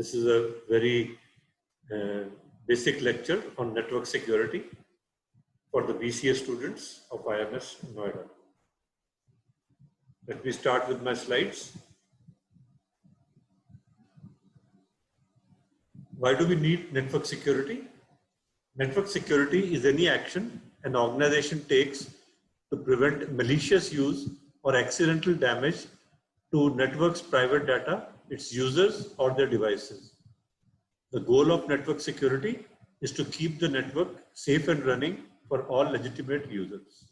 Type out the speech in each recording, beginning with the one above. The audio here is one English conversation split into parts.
This is a very basic lecture on network security for the BCA students of IMS Noida. Let me start with my slides. Why do we need network security? Network security is any action an organization takes to prevent malicious use or accidental damage to network's private data, its users, or their devices. The goal of network security is to keep the network safe and running for all legitimate users.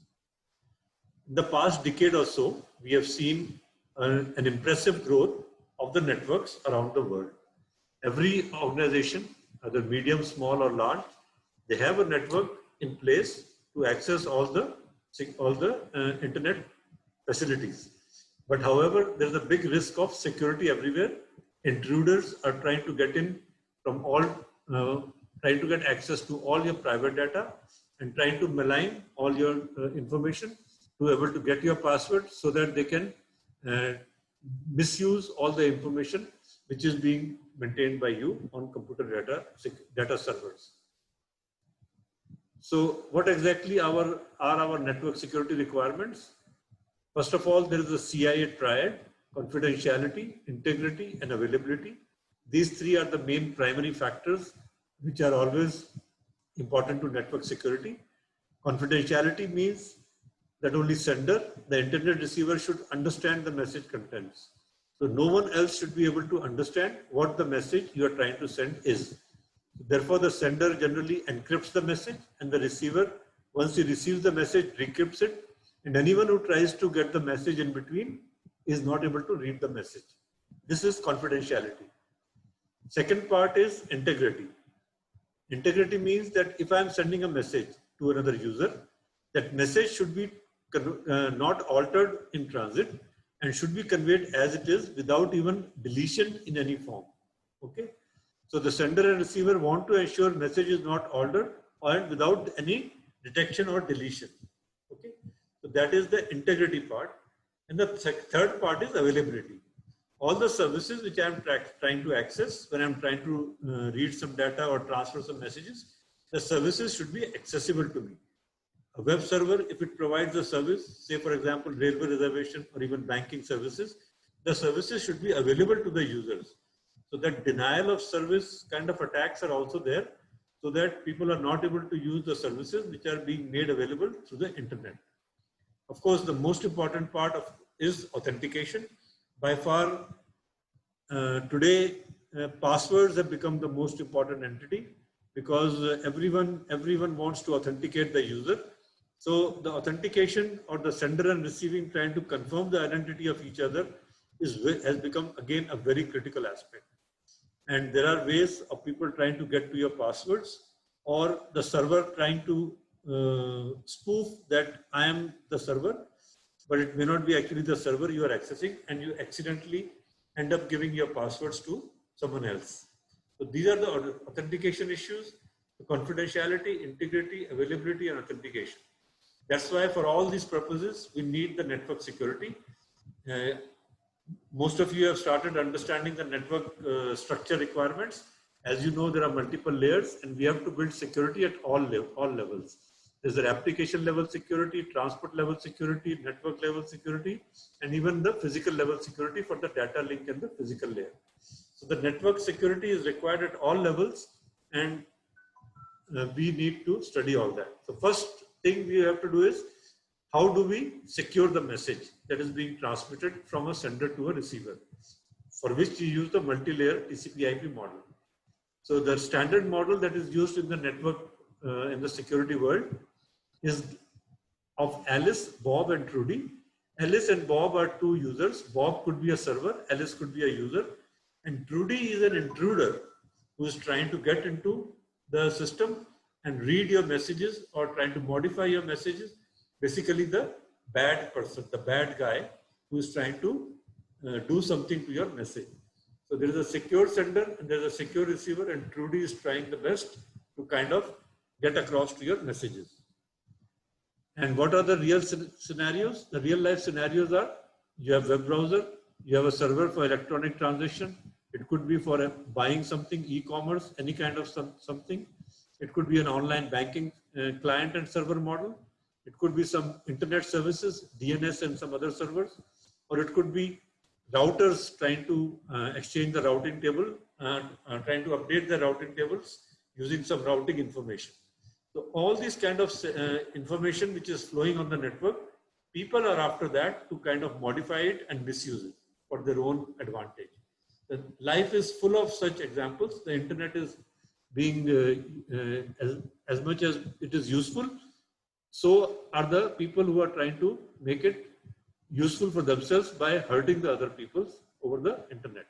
In the past decade or so, we have seen an impressive growth of the networks around the world. Every organization, either medium, small, or large, they have a network in place to access all the internet facilities. But however, there's a big risk of security everywhere. Intruders are trying to get in from all, trying to get access to all your private data and trying to malign all your information to be able to get your password so that they can misuse all the information which is being maintained by you on computer data servers. So what exactly are our network security requirements? First of all, there is the CIA triad: confidentiality, integrity, and availability. These three are the main primary factors which are always important to network security. Confidentiality means that only sender, the internet receiver, should understand the message contents. So no one else should be able to understand what the message you are trying to send is. Therefore, the sender generally encrypts the message, and the receiver, once he receives the message, decrypts it, and anyone who tries to get the message in between is not able to read the message. This is confidentiality. Second part is integrity. Integrity means that if I am sending a message to another user, that message should be not altered in transit and should be conveyed as it is without even deletion in any form. Okay. So the sender and receiver want to ensure message is not altered and without any detection or deletion. Okay. So that is the integrity part. And the third part is availability. All the services which I am trying to access when I am trying to read some data or transfer some messages, the services should be accessible to me. A web server, if it provides a service, say for example, railway reservation or even banking services, the services should be available to the users. So that denial of service kind of attacks are also there, so that people are not able to use the services which are being made available through the internet. Of course, the most important part is authentication. By far, today, passwords have become the most important entity because everyone wants to authenticate the user. So the authentication or the sender and receiving trying to confirm the identity of each other has become again a very critical aspect. And there are ways of people trying to get to your passwords or the server trying to spoof that I am the server, but it may not be actually the server you are accessing, and you accidentally end up giving your passwords to someone else. So these are the authentication issues: the confidentiality, integrity, availability, and authentication. That's why for all these purposes, we need the network security. Most of you have started understanding the network structure requirements. As you know, there are multiple layers and we have to build security at all levels. There's an application level security, transport level security, network level security, and even the physical level security for the data link and the physical layer. So the network security is required at all levels, and we need to study all that. So first thing we have to do is, how do we secure the message that is being transmitted from a sender to a receiver, for which we use the multi-layer TCP/IP model. So the standard model that is used in the network in the security world is of Alice, Bob, and Trudy. Alice and Bob are two users. Bob could be a server, Alice could be a user, and Trudy is an intruder who is trying to get into the system and read your messages or trying to modify your messages. Basically the bad person, the bad guy who is trying to do something to your message. So there is a secure sender and there is a secure receiver, and Trudy is trying the best to kind of get across to your messages. And what are the real scenarios? The real life scenarios are: you have web browser, you have a server for electronic transaction, It could be for buying something, e-commerce, any kind of something. It could be an online banking client and server model. It could be some internet services, DNS and some other servers, or it could be routers trying to exchange the routing table and trying to update the routing tables using some routing information. So all these kind of information which is flowing on the network, people are after that to kind of modify it and misuse it for their own advantage. The life is full of such examples. The internet is being as much as it is useful, so are the people who are trying to make it useful for themselves by hurting the other peoples over the internet.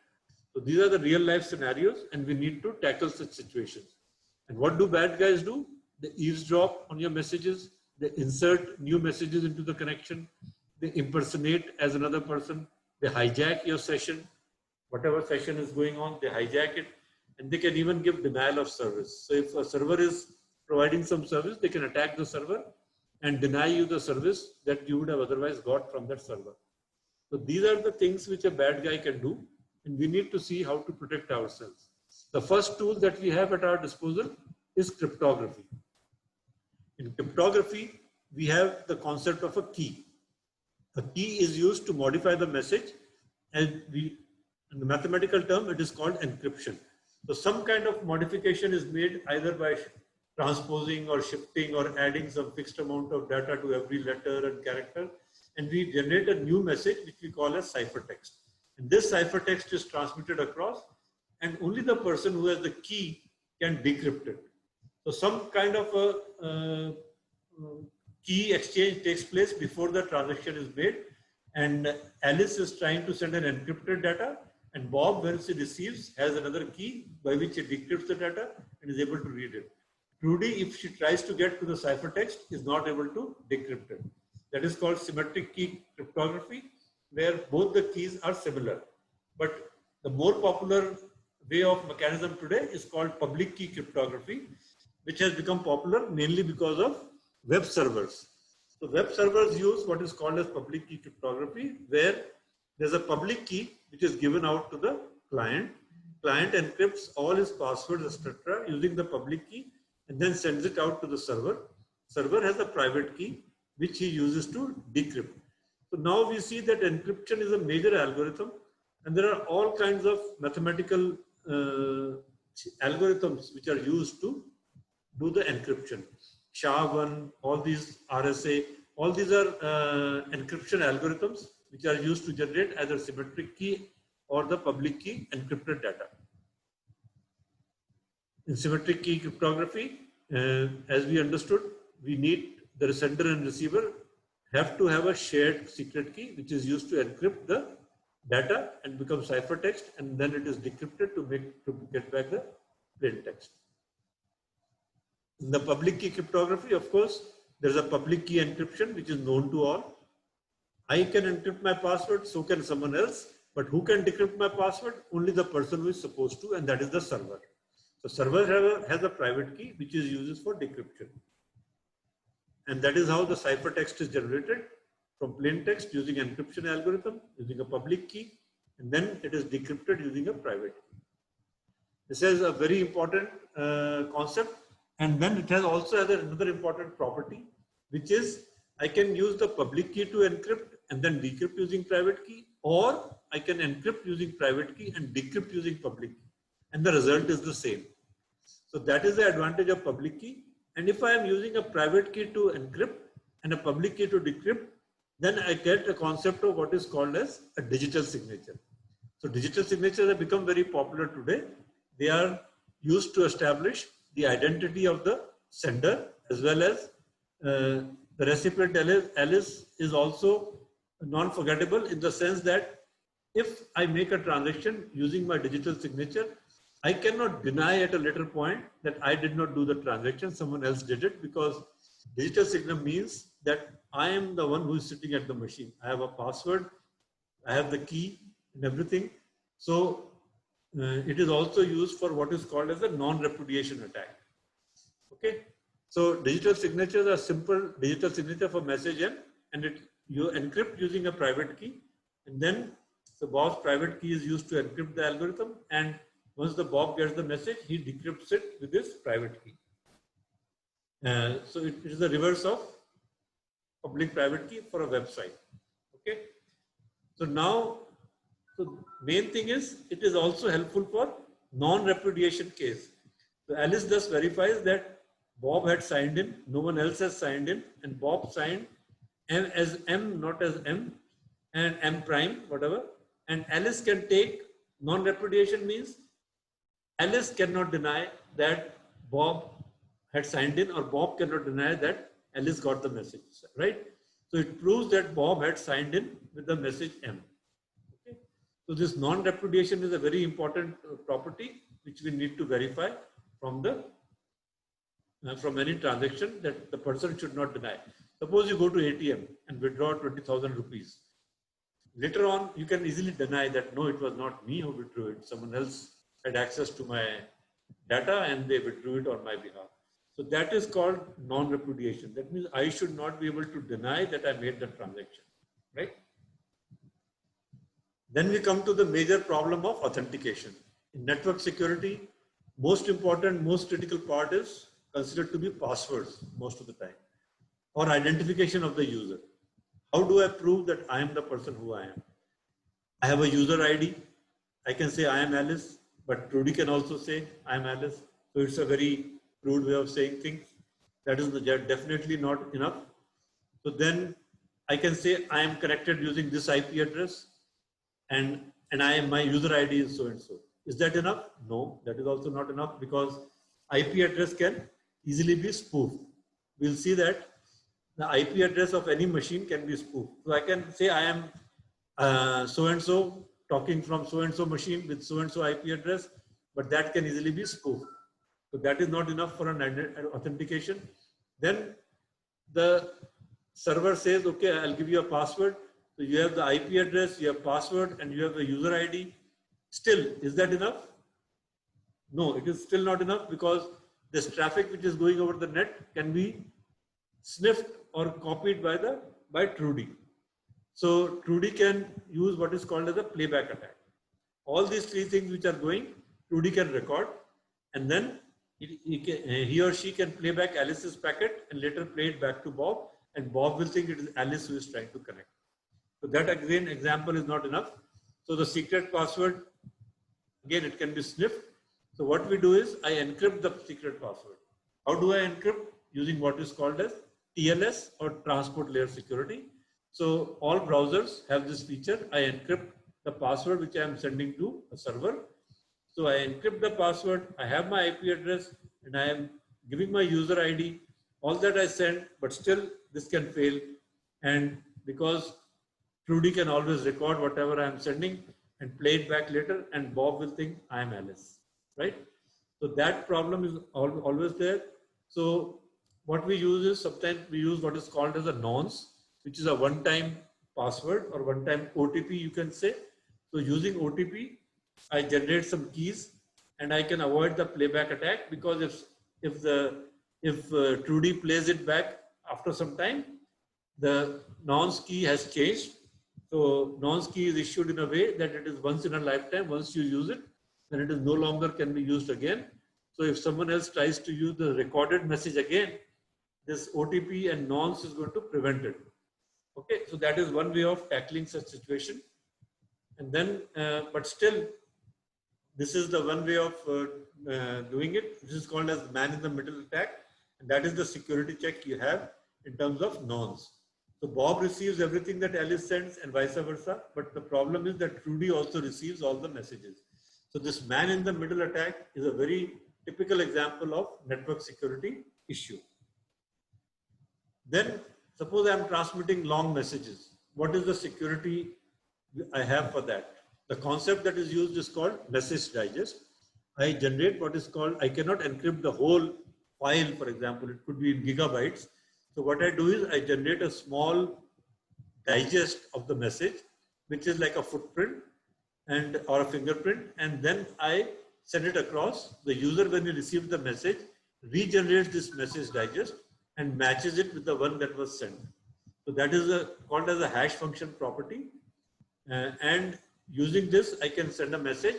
So these are the real life scenarios, and we need to tackle such situations. And what do bad guys do? They eavesdrop on your messages, they insert new messages into the connection, they impersonate as another person, they hijack your session, whatever session is going on, they hijack it, and they can even give denial of service. So if a server is providing some service, they can attack the server and deny you the service that you would have otherwise got from that server. So these are the things which a bad guy can do, and we need to see how to protect ourselves. The first tool that we have at our disposal is cryptography. In cryptography, we have the concept of a key. A key is used to modify the message, and in the mathematical term, it is called encryption. So some kind of modification is made either by transposing or shifting or adding some fixed amount of data to every letter and character, and we generate a new message which we call as ciphertext. And this ciphertext is transmitted across, and only the person who has the key can decrypt it. So some kind of a key exchange takes place before the transaction is made, and Alice is trying to send an encrypted data, and Bob, once he receives, has another key by which he decrypts the data and is able to read it. Trudy, if she tries to get to the ciphertext, is not able to decrypt it. That is called symmetric key cryptography, where both the keys are similar. But the more popular way of mechanism today is called public key cryptography, which has become popular mainly because of web servers. So web servers use what is called as public key cryptography, where there's a public key which is given out to the client. Client encrypts all his passwords, etc., using the public key, and then sends it out to the server. Server has a private key which he uses to decrypt. So now we see that encryption is a major algorithm, and there are all kinds of mathematical algorithms which are used to do the encryption. SHA-1, all these RSA, all these are encryption algorithms which are used to generate either symmetric key or the public key encrypted data. In symmetric key cryptography, as we understood, we need the sender and receiver have to have a shared secret key which is used to encrypt the data and become ciphertext, and then it is decrypted to get back the plain text. In the public key cryptography, of course, there is a public key encryption which is known to all. I can encrypt my password, so can someone else, but who can decrypt my password? Only the person who is supposed to, and that is the server. So server has a private key which is used for decryption. And that is how the ciphertext is generated from plain text using encryption algorithm, using a public key, and then it is decrypted using a private key. This is a very important concept. And then it has also another important property, which is I can use the public key to encrypt and then decrypt using private key, or I can encrypt using private key and decrypt using public key, and the result is the same. So that is the advantage of public key. And if I am using a private key to encrypt and a public key to decrypt, then I get a concept of what is called as a digital signature. So digital signatures have become very popular today. They are used to establish the identity of the sender, as well as the recipient Alice is also non-forgettable in the sense that if I make a transaction using my digital signature, I cannot deny at a later point that I did not do the transaction, someone else did it, because digital signature means that I am the one who is sitting at the machine. I have a password, I have the key and everything. So it is also used for what is called as a non-repudiation attack. Okay, so digital signatures are simple digital signature for message and you encrypt using a private key, and then So Bob's private key is used to encrypt the algorithm, and once the Bob gets the message, he decrypts it with his private key. So it is the reverse of public-private key for a website. Okay. So now, so main thing is it is also helpful for non-repudiation case. So Alice thus verifies that Bob had signed in, no one else has signed in, and Bob signed M as M, not as M, and M prime, whatever. And Alice can take non-repudiation means Alice cannot deny that Bob had signed in, or Bob cannot deny that Alice got the message, right? So it proves that Bob had signed in with the message M. Okay? So this non-repudiation is a very important property which we need to verify from the from any transaction that the person should not deny. Suppose you go to ATM and withdraw 20,000 rupees. Later on, you can easily deny that no, it was not me who withdrew it. Someone else had access to my data and they withdrew it on my behalf. So that is called non-repudiation. That means I should not be able to deny that I made the transaction, right? Then we come to the major problem of authentication. In network security, most important, most critical part is considered to be passwords most of the time, or identification of the user. How do I prove that I am the person who I am? I have a user ID. I can say I am Alice, but Trudy can also say I am Alice. So it's a very crude way of saying things. That is definitely not enough. So then I can say I am connected using this IP address, and my user ID is so and so. Is that enough? No, that is also not enough, because IP address can easily be spoofed. We'll see that the IP address of any machine can be spoofed. So I can say I am so and so talking from so and so machine with so and so IP address, but that can easily be spoofed. So that is not enough for an authentication. Then the server says, okay, I'll give you a password. So you have the IP address, you have password, and you have the user ID. Still, is that enough? No, it is still not enough, because this traffic which is going over the net can be sniffed or copied by Trudy. So Trudy can use what is called as a playback attack. All these three things which are going, Trudy can record, and then he or she can play back Alice's packet and later play it back to Bob, and Bob will think it is Alice who is trying to connect. So that again example is not enough. So the secret password, again, it can be sniffed. So what we do is I encrypt the secret password. How do I encrypt? Using what is called as TLS, or transport layer security. So all browsers have this feature. I encrypt the password which I am sending to a server. So I encrypt the password, I have my IP address, and I am giving my user ID, all that I send, but still this can fail. And because Trudy can always record whatever I am sending and play it back later, and Bob will think I am Alice, right? So that problem is always there. So what we use is, sometimes we use what is called as a nonce, which is a one-time password or one-time OTP, you can say. So using OTP, I generate some keys and I can avoid the playback attack, because if Trudy plays it back after some time, the nonce key has changed. So nonce key is issued in a way that it is once in a lifetime. Once you use it, then it is no longer can be used again. So if someone else tries to use the recorded message again, this OTP and nonce is going to prevent it. Okay, so that is one way of tackling such situation. And then, but still, this is the one way of doing it. This is called as man in the middle attack. And that is the security check you have in terms of nonce. So Bob receives everything that Alice sends and vice versa. But the problem is that Trudy also receives all the messages. So this man in the middle attack is a very typical example of network security issue. Then suppose I am transmitting long messages. What is the security I have for that? The concept that is used is called message digest. I generate what is called, I cannot encrypt the whole file, for example, it could be in gigabytes. So what I do is I generate a small digest of the message, which is like a footprint or a fingerprint, and then I send it across. The user, when he receives the message, regenerates this message digest and matches it with the one that was sent. So that is called as a hash function property. And using this, I can send a message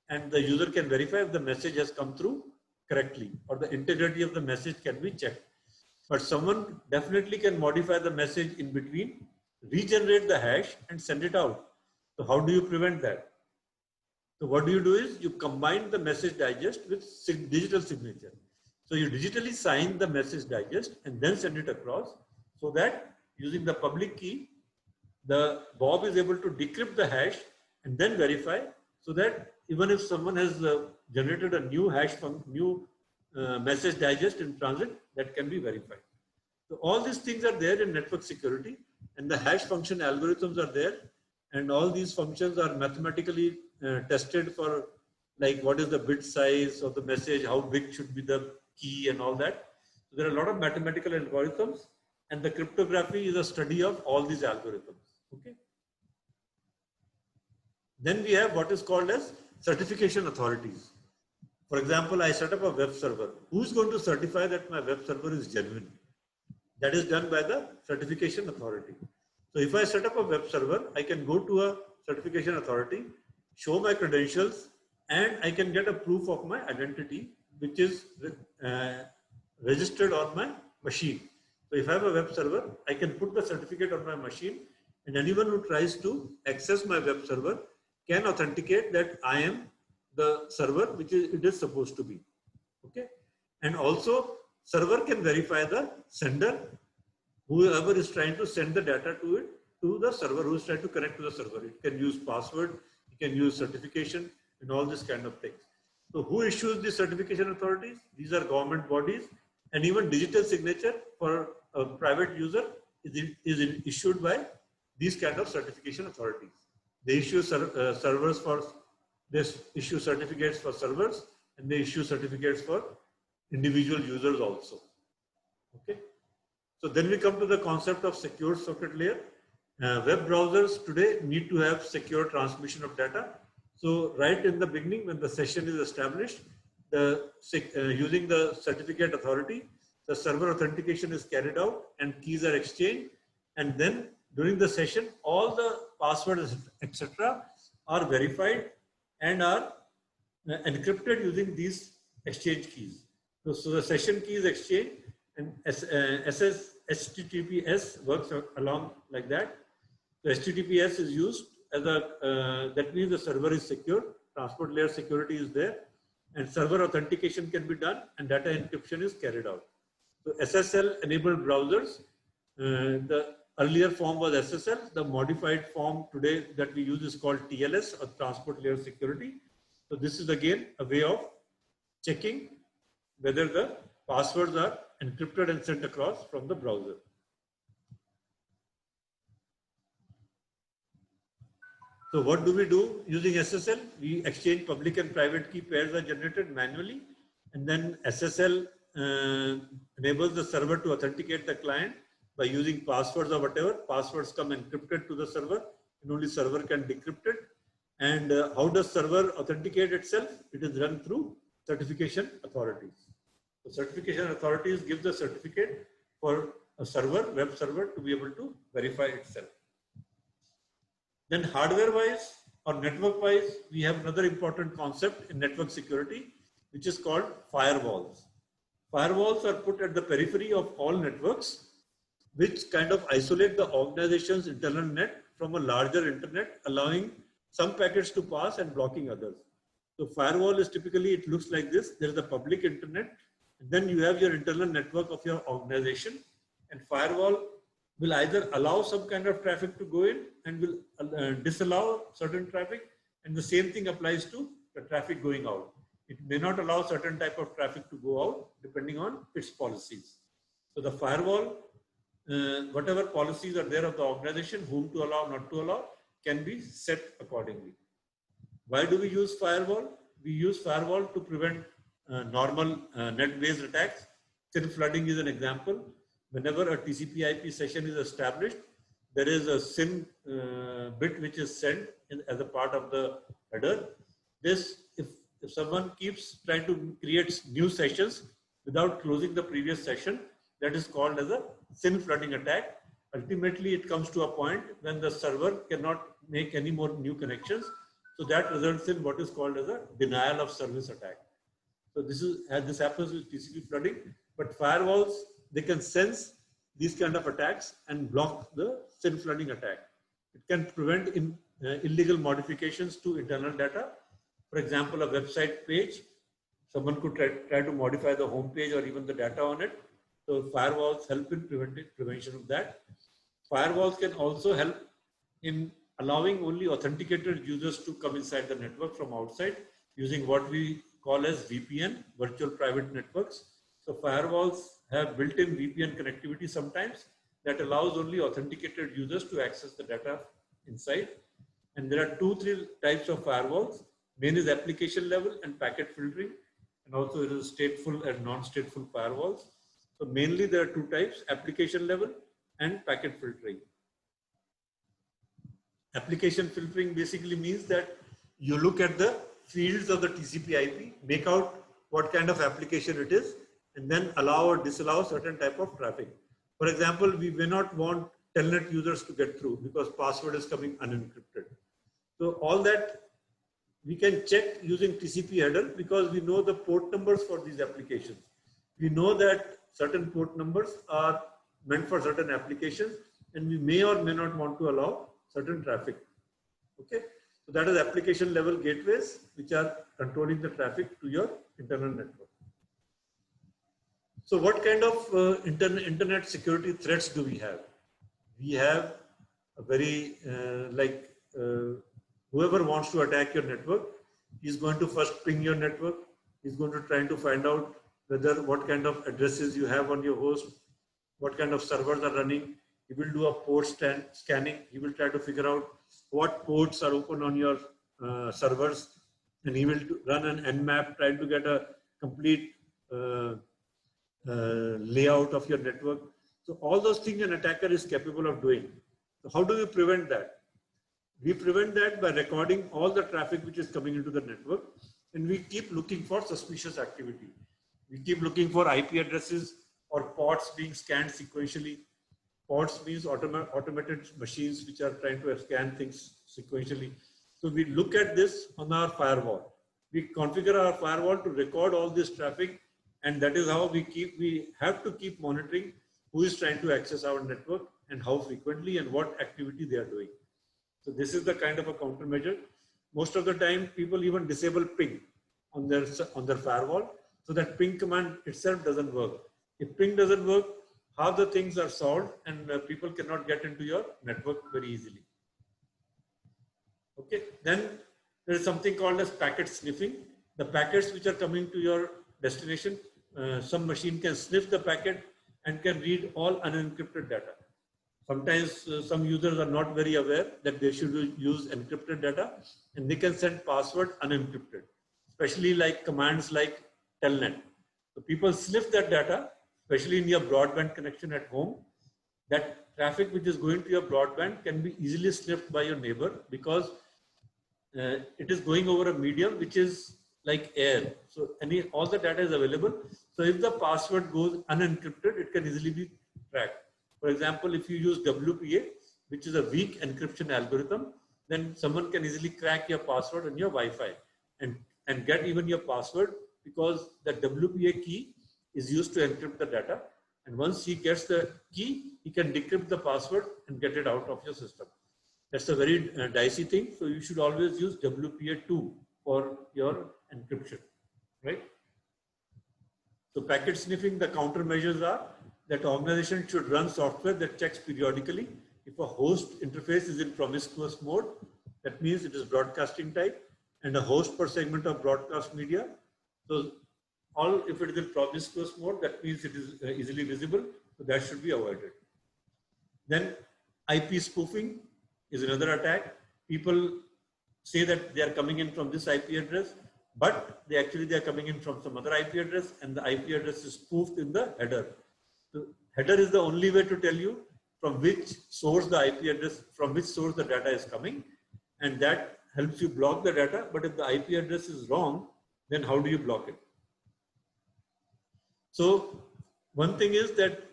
and the user can verify if the message has come through correctly or the integrity of the message can be checked. But someone definitely can modify the message in between, regenerate the hash and send it out. So how do you prevent that? So what do? Is you combine the message digest with digital signature. So you digitally sign the message digest and then send it across so that using the public key, the Bob is able to decrypt the hash and then verify so that even if someone has generated a new hash from new message digest in transit, that can be verified. So all these things are there in network security and the hash function algorithms are there and all these functions are mathematically tested for like what is the bit size of the message, how big should be the key and all that. So there are a lot of mathematical algorithms and the cryptography is a study of all these algorithms. Okay. Then we have what is called as certification authorities. For example, I set up a web server. Who's going to certify that my web server is genuine? That is done by the certification authority. So if I set up a web server, I can go to a certification authority, show my credentials, and I can get a proof of my identity, which is registered on my machine. So if I have a web server, I can put the certificate on my machine, and anyone who tries to access my web server can authenticate that I am the server which it is supposed to be. Okay, and also server can verify the sender, whoever is trying to send the data to it, to the server who is trying to connect to the server. It can use password, it can use certification and all this kind of things. So who issues the certification authorities? These are government bodies, and even digital signature for a private user is issued by these kind of certification authorities. They issue servers for this, issue certificates for servers, and they issue certificates for individual users also. Okay. So then we come to the concept of secure socket layer. Web browsers today need to have secure transmission of data. So right in the beginning, when the session is established, using the certificate authority, the server authentication is carried out and keys are exchanged. And then during the session, all the passwords, etc., are verified and are encrypted using these exchange keys. So the session key is exchanged and HTTPS works along like that. The HTTPS is used as a, that means the server is secure, transport layer security is there, and server authentication can be done and data encryption is carried out. So SSL enabled browsers, the earlier form was SSL, the modified form today that we use is called TLS or transport layer security. So this is again a way of checking whether the passwords are encrypted and sent across from the browser. So what do we do using SSL? We exchange public and private key pairs are generated manually, and then SSL enables the server to authenticate the client by using passwords or whatever. Passwords come encrypted to the server, and only server can decrypt it. And how does server authenticate itself? It is run through certification authorities. So certification authorities give the certificate for a server, web server, to be able to verify itself. Then hardware-wise or network-wise, we have another important concept in network security, which is called firewalls. Firewalls are put at the periphery of all networks, which kind of isolate the organization's internal net from a larger internet, allowing some packets to pass and blocking others. So firewall is typically, it looks like this. There is a public internet, and then you have your internal network of your organization, and firewall will either allow some kind of traffic to go in and will disallow certain traffic, and the same thing applies to the traffic going out. It may not allow certain type of traffic to go out depending on its policies. So the firewall, whatever policies are there of the organization, whom to allow, not to allow, can be set accordingly. Why do we use firewall? We use firewall to prevent normal net-based attacks. SYN flooding is an example. Whenever a TCP/IP session is established, there is a SYN bit which is sent as a part of the header. This, if someone keeps trying to create new sessions without closing the previous session, that is called as a SYN flooding attack. Ultimately, it comes to a point when the server cannot make any more new connections, So that results in what is called as a denial of service attack. So this happens with TCP flooding, but firewalls, they can sense these kind of attacks and block the SYN flooding attack. It can prevent illegal modifications to internal data. For example, a website page, someone could try to modify the home page or even the data on it. So firewalls help in prevention of that. Firewalls can also help in allowing only authenticated users to come inside the network from outside using what we call as VPN, virtual private networks. So firewalls have built-in VPN connectivity sometimes that allows only authenticated users to access the data inside. And there are 2-3 types of firewalls. Main is application level and packet filtering, and also it is stateful and non-stateful firewalls. So mainly there are 2 types, application level and packet filtering. Application filtering basically means that you look at the fields of the TCP IP, make out what kind of application it is, and then allow or disallow certain type of traffic. For example, we may not want Telnet users to get through because password is coming unencrypted. So all that we can check using TCP header because we know the port numbers for these applications. We know that certain port numbers are meant for certain applications, and we may or may not want to allow certain traffic. Okay, so that is application level gateways which are controlling the traffic to your internal network. So what kind of internet security threats do we have? We have a very whoever wants to attack your network is going to first ping your network. He's going to try to find out whether what kind of addresses you have on your host, what kind of servers are running. He will do a port scanning. He will try to figure out what ports are open on your servers, and he will run an Nmap, trying to get a complete layout of your network. So all those things an attacker is capable of doing. So how do we prevent that? We prevent that by recording all the traffic which is coming into the network, and we keep looking for suspicious activity. We keep looking for IP addresses or ports being scanned sequentially. Ports means automated machines which are trying to scan things sequentially. So we look at this on our firewall. We configure our firewall to record all this traffic, and that is how we have to keep monitoring who is trying to access our network and how frequently and what activity they are doing. So this is the kind of a countermeasure. Most of the time, people even disable ping on their firewall, so that ping command itself doesn't work. If ping doesn't work, half the things are solved, and people cannot get into your network very easily. Okay, then there is something called as packet sniffing. The packets which are coming to your destination, some machine can sniff the packet and can read all unencrypted data. Sometimes some users are not very aware that they should use encrypted data, and they can send password unencrypted, especially like commands like telnet. So people sniff that data, especially in your broadband connection at home. That traffic which is going to your broadband can be easily sniffed by your neighbor because it is going over a medium which is like air. So all the data is available. So if the password goes unencrypted, it can easily be tracked. For example, if you use WPA, which is a weak encryption algorithm, then someone can easily crack your password on your Wi-Fi and get even your password, because the WPA key is used to encrypt the data. And once he gets the key, he can decrypt the password and get it out of your system. That's a very dicey thing. So you should always use WPA2 for your encryption, right? So packet sniffing, the countermeasures are that organization should run software that checks periodically if a host interface is in promiscuous mode. That means it is broadcasting type and a host per segment of broadcast media. So if it is in promiscuous mode, that means it is easily visible. So that should be avoided. Then IP spoofing is another attack. People say that they are coming in from this IP address, but they are coming in from some other IP address, and the IP address is spoofed in the header. So header is the only way to tell you from which source the IP address, from which source the data is coming, and that helps you block the data. But if the IP address is wrong, then how do you block it? So one thing is that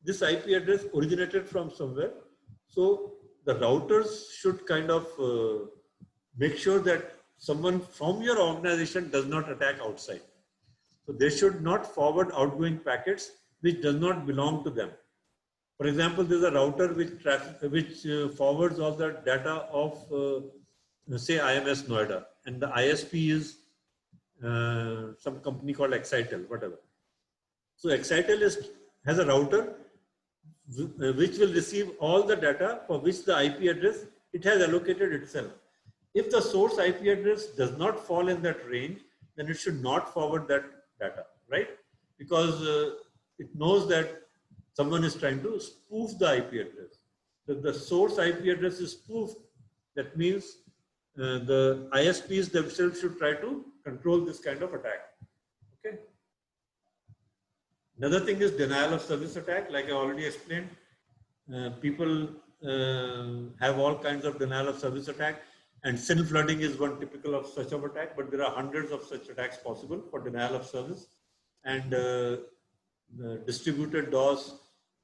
this IP address originated from somewhere. So the routers should kind of make sure that someone from your organization does not attack outside. So they should not forward outgoing packets which does not belong to them. For example, there's a router which forwards all the data of, say, IMS Noida, and the ISP is some company called Excitel, whatever. So Excitel has a router which will receive all the data for which the IP address it has allocated itself. If the source IP address does not fall in that range, then it should not forward that data, right? Because it knows that someone is trying to spoof the IP address. If the source IP address is spoofed, that means the ISPs themselves should try to control this kind of attack. Okay. Another thing is denial of service attack. Like I already explained, people have all kinds of denial of service attack, and SYN flooding is one typical of such of attack, but there are hundreds of such attacks possible for denial of service. And distributed DOS,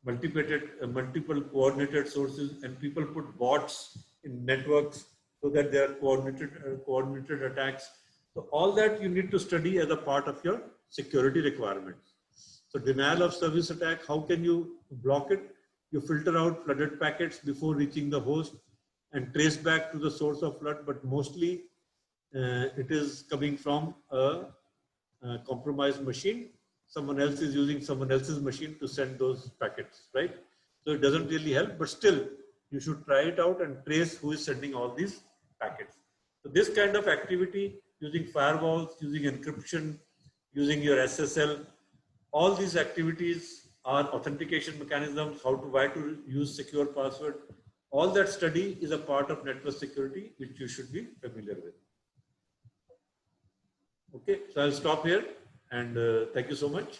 multiple coordinated sources, and people put bots in networks so that they are coordinated attacks. So all that you need to study as a part of your security requirements. So denial of service attack, how can you block it? You filter out flooded packets before reaching the host and trace back to the source of flood, but mostly it is coming from a compromised machine. Someone else is using someone else's machine to send those packets, right? So it doesn't really help, but still you should try it out and trace who is sending all these packets. So this kind of activity using firewalls, using encryption, using your SSL, all these activities are authentication mechanisms, why to use secure password. All that study is a part of network security, which you should be familiar with. Okay, so I'll stop here, and thank you so much.